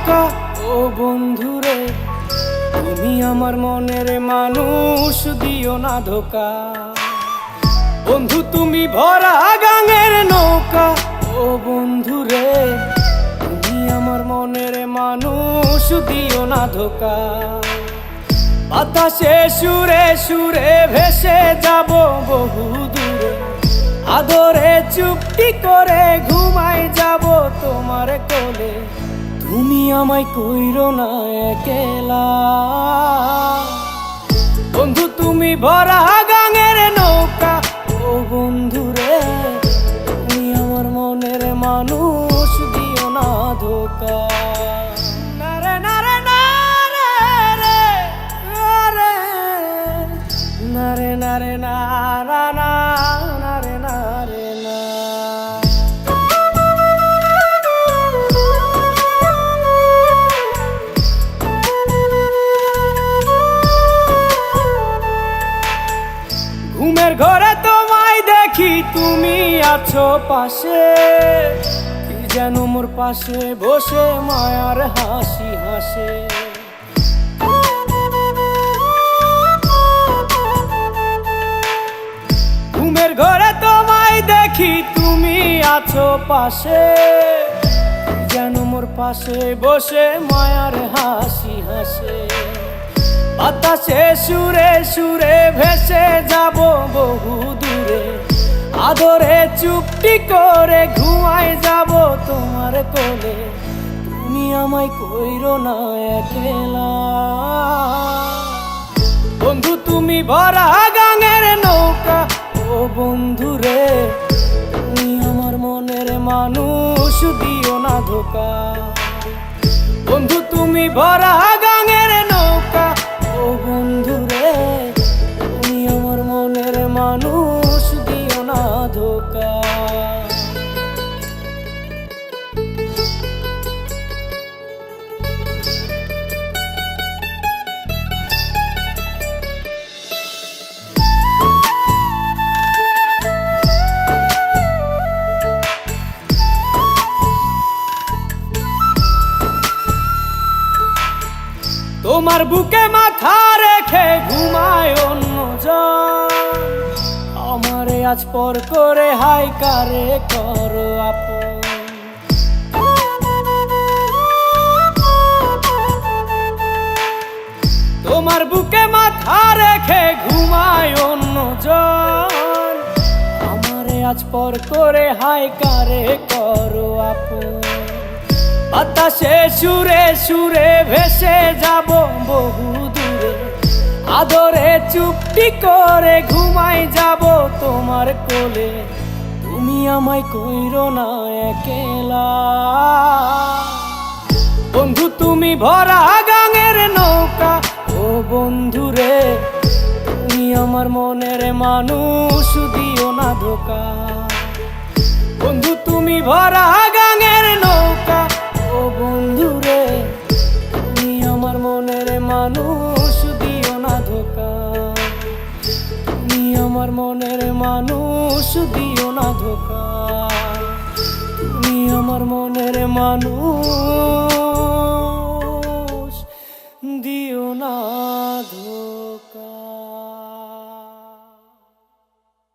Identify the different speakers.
Speaker 1: নৌকা ও বন্ধুরে, তুমি আমার মনের মানুষ, দিও না ধোকা। বন্ধু তুমি ভরা গাঙের নৌকা ও বন্ধুরে, তুমি আমার মনের মানুষ, দিও না ধোকা। বাতাসে সুরে সুরে ভেসে যাব বহু দূরে, আদরে চুপটি করে ঘুমাই যাব তোমার কোলে। তুমি আমায় কইরো না একলা, বন্ধু তুমি ভরা গাঙের নৌকা ও বন্ধুরে, তুমি আমার মনের মানুষ, দিও না ধোকা। নারে নারে নারে রে, নারে নারে নারা না, নারে নারে না। ঘুমের ঘরে তোমায় দেখি, তুমি আছো পাশে, কি যেন মোর পাশে বসে মায়ার হাসি হাসে। ঘুমের ঘরে তোমায় দেখি, তুমি আছো পাশে, কি যেন মোর পাশে বসে মায়ার হাসি হাসে। বাতাসে সুরে সুরে ভেসে যাব বহু দূরে, আদরে চুপটি করে ঘুমাই যাব তোমার কোলে। তুমি আমায় কইরো না একলা, বন্ধু তুমি ভরা গাঙের নৌকা ও বন্ধুরে, তুমি আমার মনের মানুষ, দিও না ধোকা। বন্ধু তুমি ভরা গাঙের নৌকা ও বন্ধুরে, তুমি আমার মনের মানুষ, দিও না ধোকা। তোমার বুকে মাথা রেখে ঘুমায় অন্যজন, আমারে আজ পর করে হাই কারে করো আপন। তোমার বুকে মাথা রেখে ঘুমায় অন্যজন, আমারে আজ পর করে হাই কারে করো আপন। বাতাসে সুরে সুরে ভেসে যাব বহু দূরে, আদরে চুপটি করে ঘুমাই যাব তোমার কোলে। তুমি আমায় কইরো না একলা, বন্ধু তুমি ভরা গাঙের নৌকা ও বন্ধুরে, তুমি আমার মনের মানুষ, দিও না ধোকা। বন্ধু তুমি ভরা গাঙের নৌকা ও বন্ধুরে, তুমি আমার মনের মানুষ, দিও না ধোকা। তুমি আমার মনের মানুষ, দিও না ধোকা। তুমি আমার মনের মানুষ, দিও না ধোকা।